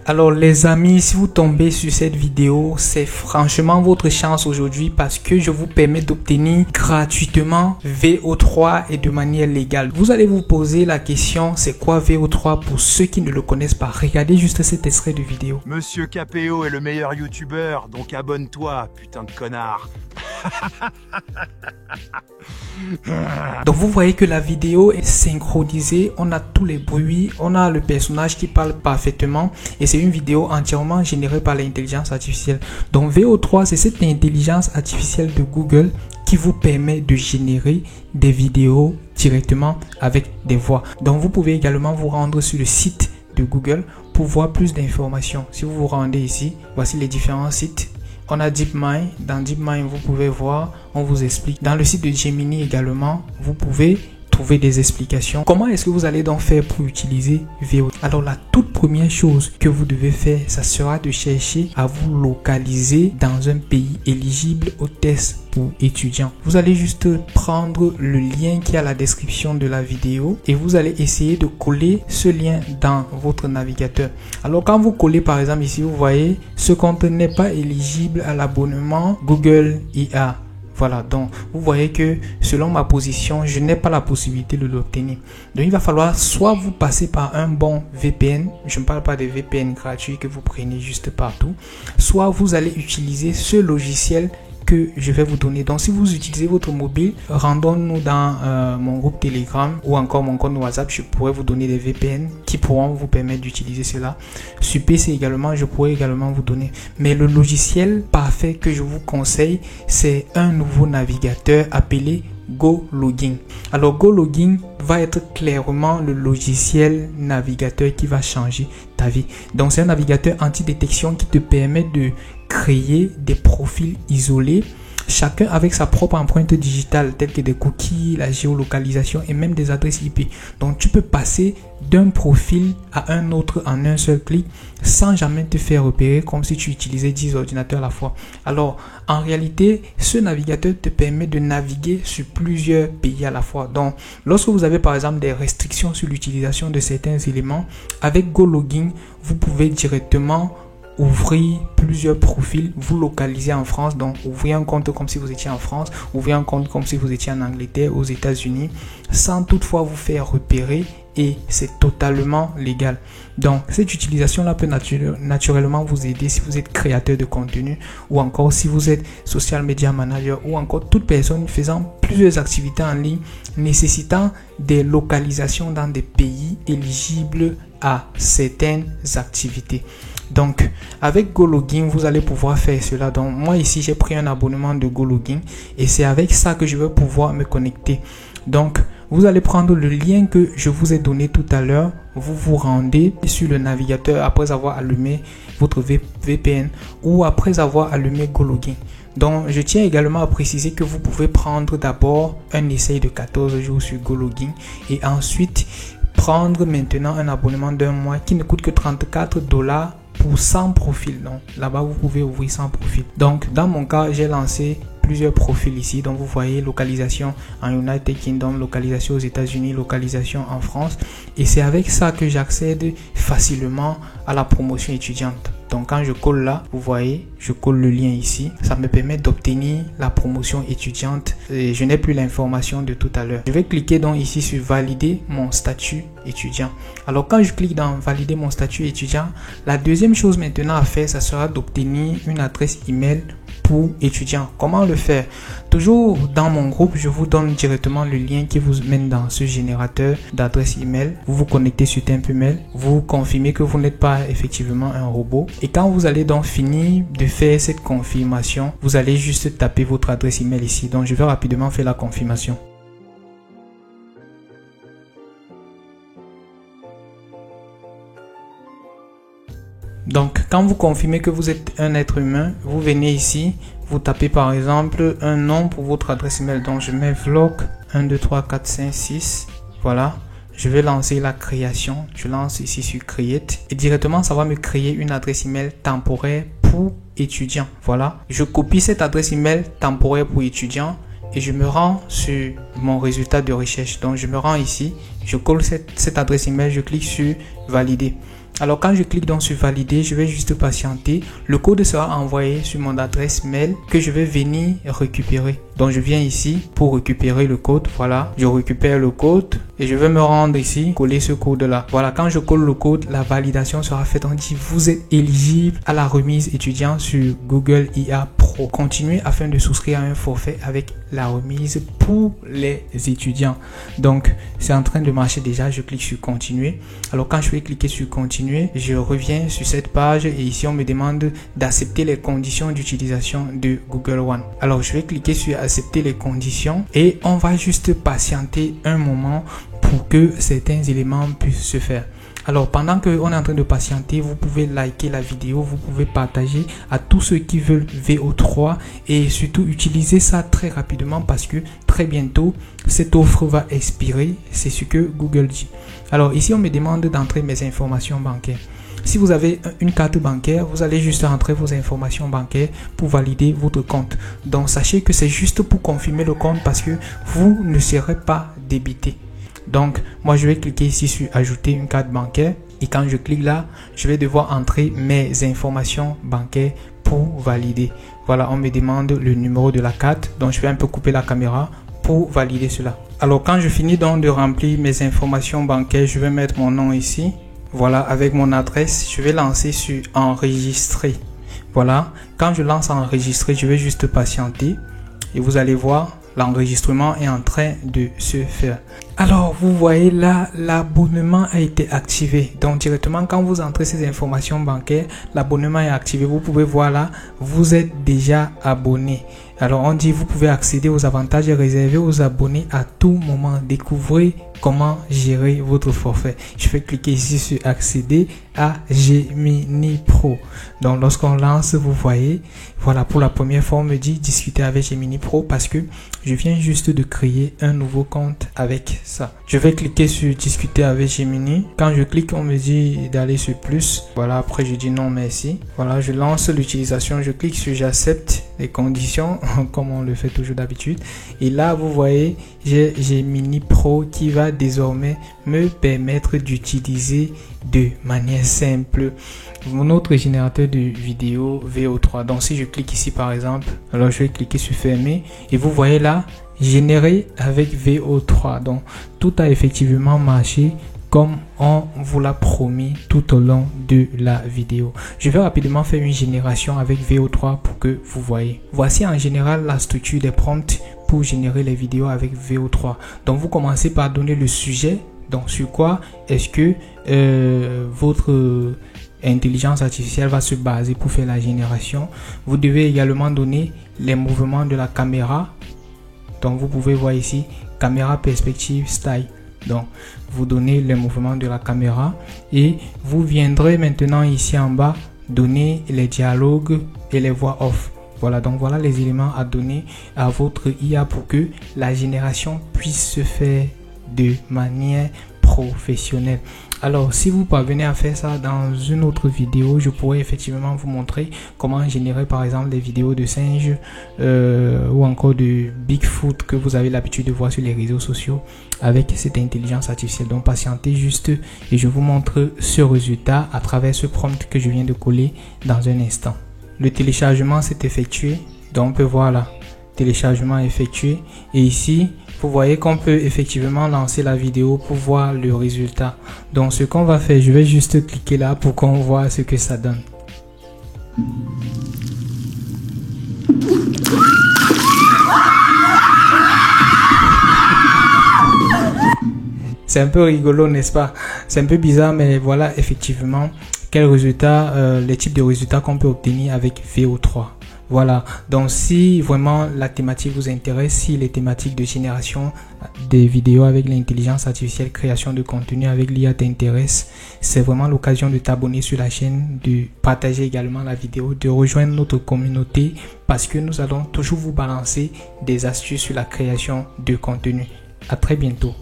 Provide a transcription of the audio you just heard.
Alors les amis, si vous tombez sur cette vidéo, c'est franchement votre chance aujourd'hui parce que je vous permets d'obtenir gratuitement VO3 et de manière légale. Vous allez vous poser la question, c'est quoi VO3 pour ceux qui ne le connaissent pas? Regardez juste cet extrait de vidéo. Monsieur KPO est le meilleur youtubeur, donc abonne-toi, putain de connard. Donc vous voyez que la vidéo est synchronisée, on a tous les bruits, on a le personnage qui parle parfaitement et c'est une vidéo entièrement générée par l'intelligence artificielle. Donc VO3, c'est cette intelligence artificielle de Google qui vous permet de générer des vidéos directement avec des voix. Donc vous pouvez également vous rendre sur le site de Google pour voir plus d'informations. Si vous vous rendez ici, voici les différents sites. On a DeepMind. Dans DeepMind, vous pouvez voir, on vous explique. Dans le site de Gemini également, vous pouvez trouver des explications. Comment est-ce que vous allez donc faire pour utiliser VO3? Alors la toute première chose que vous devez faire, ça sera de chercher à vous localiser dans un pays éligible au test pour étudiants. Vous allez juste prendre le lien qui est à la description de la vidéo et vous allez essayer de coller ce lien dans votre navigateur. Alors quand vous collez par exemple ici, vous voyez ce compte n'est pas éligible à l'abonnement Google IA. Voilà, donc vous voyez que selon ma position, je n'ai pas la possibilité de l'obtenir. Donc il va falloir soit vous passer par un bon VPN, je ne parle pas des VPN gratuits que vous prenez juste partout, soit vous allez utiliser ce logiciel que je vais vous donner. Donc si vous utilisez votre mobile, rendons-nous dans mon groupe Telegram ou encore mon compte WhatsApp, je pourrais vous donner des VPN qui pourront vous permettre d'utiliser cela. Sur PC également, je pourrais également vous donner. Mais le logiciel parfait que je vous conseille, c'est un nouveau navigateur appelé GoLogin. Alors GoLogin va être clairement le logiciel navigateur qui va changer ta vie. Donc c'est un navigateur anti-détection qui te permet de créer des profils isolés, chacun avec sa propre empreinte digitale, telle que des cookies, la géolocalisation et même des adresses IP. Donc tu peux passer d'un profil à un autre en un seul clic sans jamais te faire repérer, comme si tu utilisais 10 ordinateurs à la fois. Alors en réalité, ce navigateur te permet de naviguer sur plusieurs pays à la fois. Donc lorsque vous avez par exemple des restrictions sur l'utilisation de certains éléments, avec GoLogin, vous pouvez directement ouvrir plusieurs profils, vous localiser en France, donc ouvrir un compte comme si vous étiez en France, ouvrir un compte comme si vous étiez en Angleterre, aux États-Unis, sans toutefois vous faire repérer, et c'est totalement légal. Donc cette utilisation là peut naturellement vous aider si vous êtes créateur de contenu ou encore si vous êtes social media manager ou encore toute personne faisant plusieurs activités en ligne nécessitant des localisations dans des pays éligibles à certaines activités. Donc avec GoLogin, vous allez pouvoir faire cela. Donc moi ici j'ai pris un abonnement de GoLogin et c'est avec ça que je vais pouvoir me connecter. Donc vous allez prendre le lien que je vous ai donné tout à l'heure, vous vous rendez sur le navigateur après avoir allumé votre VPN ou après avoir allumé GoLogin. Donc je tiens également à préciser que vous pouvez prendre d'abord un essai de 14 jours sur GoLogin et ensuite prendre maintenant un abonnement d'un mois qui ne coûte que $34 pour 100 profils. Donc là-bas vous pouvez ouvrir 100 profils. Donc dans mon cas, j'ai lancé plusieurs profils ici. Donc vous voyez localisation en United Kingdom, localisation aux États-Unis, localisation en France, et c'est avec ça que j'accède facilement à la promotion étudiante. Donc quand je colle là, vous voyez, je colle le lien ici, ça me permet d'obtenir la promotion étudiante et je n'ai plus l'information de tout à l'heure. Je vais cliquer donc ici sur valider mon statut étudiant. Alors quand je clique dans valider mon statut étudiant, la deuxième chose maintenant à faire, ça sera d'obtenir une adresse email pour étudiants. Comment le faire? Toujours dans mon groupe, je vous donne directement le lien qui vous mène dans ce générateur d'adresse email. Vous vous connectez sur Temp-Email, vous confirmez que vous n'êtes pas effectivement un robot. Et quand vous allez donc finir de faire cette confirmation, vous allez juste taper votre adresse email ici. Donc je vais rapidement faire la confirmation. Donc quand vous confirmez que vous êtes un être humain, vous venez ici, vous tapez par exemple un nom pour votre adresse email. Donc je mets vlog 1 2 3 4 5 6. Voilà, je vais lancer la création. Je lance ici sur create et directement ça va me créer une adresse email temporaire pour étudiants. Voilà, je copie cette adresse email temporaire pour étudiants et je me rends sur mon résultat de recherche. Donc je me rends ici, je colle cette adresse email, je clique sur valider. Alors quand je clique donc sur valider, je vais juste patienter. Le code sera envoyé sur mon adresse mail que je vais venir récupérer. Donc je viens ici pour récupérer le code. Voilà, je récupère le code et je vais me rendre ici, coller ce code là. Voilà, quand je colle le code, la validation sera faite. On dit vous êtes éligible à la remise étudiant sur Google IA Pro. Continuez afin de souscrire à un forfait avec la remise pour les étudiants. Donc c'est en train de marcher déjà. Je clique sur continuer. Alors quand je vais cliquer sur continuer, je reviens sur cette page et ici on me demande d'accepter les conditions d'utilisation de Google One. Alors je vais cliquer sur accepter les conditions et on va juste patienter un moment pour que certains éléments puissent se faire. Alors pendant qu'on est en train de patienter, vous pouvez liker la vidéo, vous pouvez partager à tous ceux qui veulent VO3 et surtout utiliser ça très rapidement parce que très bientôt cette offre va expirer, c'est ce que Google dit. Alors ici on me demande d'entrer mes informations bancaires. Si vous avez une carte bancaire, vous allez juste entrer vos informations bancaires pour valider votre compte. Donc sachez que c'est juste pour confirmer le compte parce que vous ne serez pas débité. Donc moi je vais cliquer ici sur ajouter une carte bancaire et quand je clique là, je vais devoir entrer mes informations bancaires pour valider. Voilà, on me demande le numéro de la carte, donc je vais un peu couper la caméra pour valider cela. Alors quand je finis donc de remplir mes informations bancaires, je vais mettre mon nom ici. Voilà, avec mon adresse, je vais lancer sur enregistrer. Voilà, quand je lance enregistrer, je vais juste patienter et vous allez voir, l'enregistrement est en train de se faire. Alors, vous voyez là, l'abonnement a été activé. Donc, directement, quand vous entrez ces informations bancaires, l'abonnement est activé. Vous pouvez voir là, vous êtes déjà abonné. Alors, on dit, vous pouvez accéder aux avantages réservés aux abonnés à tout moment. Découvrez comment gérer votre forfait. Je vais cliquer ici sur accéder à Gemini Pro. Donc, lorsqu'on lance, vous voyez, voilà, pour la première fois, on me dit discuter avec Gemini Pro parce que je viens juste de créer un nouveau compte avec ça. Je vais cliquer sur discuter avec Gemini. Quand je clique, on me dit d'aller sur plus. Voilà, après je dis non merci. Voilà, je lance l'utilisation. Je clique sur j'accepte les conditions comme on le fait toujours d'habitude. Et là, vous voyez, j'ai Gemini Pro qui va désormais me permettre d'utiliser de manière simple mon autre générateur de vidéo VO3. Donc si je clique ici par exemple, alors je vais cliquer sur fermer et vous voyez là, généré avec VO3. Donc tout a effectivement marché comme on vous l'a promis tout au long de la vidéo. Je vais rapidement faire une génération avec VO3 pour que vous voyez. Voici en général la structure des prompts pour générer les vidéos avec VO3. Donc vous commencez par donner le sujet. Donc sur quoi est-ce que votre intelligence artificielle va se baser pour faire la génération. Vous devez également donner les mouvements de la caméra. Donc vous pouvez voir ici caméra perspective style. Donc vous donnez les mouvements de la caméra et vous viendrez maintenant ici en bas donner les dialogues et les voix off. Voilà, donc voilà les éléments à donner à votre IA pour que la génération puisse se faire de manière professionnelle. Alors si vous parvenez à faire ça dans une autre vidéo, je pourrais effectivement vous montrer comment générer par exemple des vidéos de singes ou encore de Bigfoot que vous avez l'habitude de voir sur les réseaux sociaux avec cette intelligence artificielle. Donc patientez juste et je vous montre ce résultat à travers ce prompt que je viens de coller dans un instant. Le téléchargement s'est effectué, donc on peut voir là, téléchargement effectué et ici vous voyez qu'on peut effectivement lancer la vidéo pour voir le résultat. Donc ce qu'on va faire, je vais juste cliquer là pour qu'on voit ce que ça donne. C'est un peu rigolo, n'est-ce pas? C'est un peu bizarre, mais voilà effectivement quels résultats, les types de résultats qu'on peut obtenir avec VO3. Voilà, donc si vraiment la thématique vous intéresse, si les thématiques de génération des vidéos avec l'intelligence artificielle, création de contenu avec l'IA t'intéressent, c'est vraiment l'occasion de t'abonner sur la chaîne, de partager également la vidéo, de rejoindre notre communauté parce que nous allons toujours vous balancer des astuces sur la création de contenu. À très bientôt.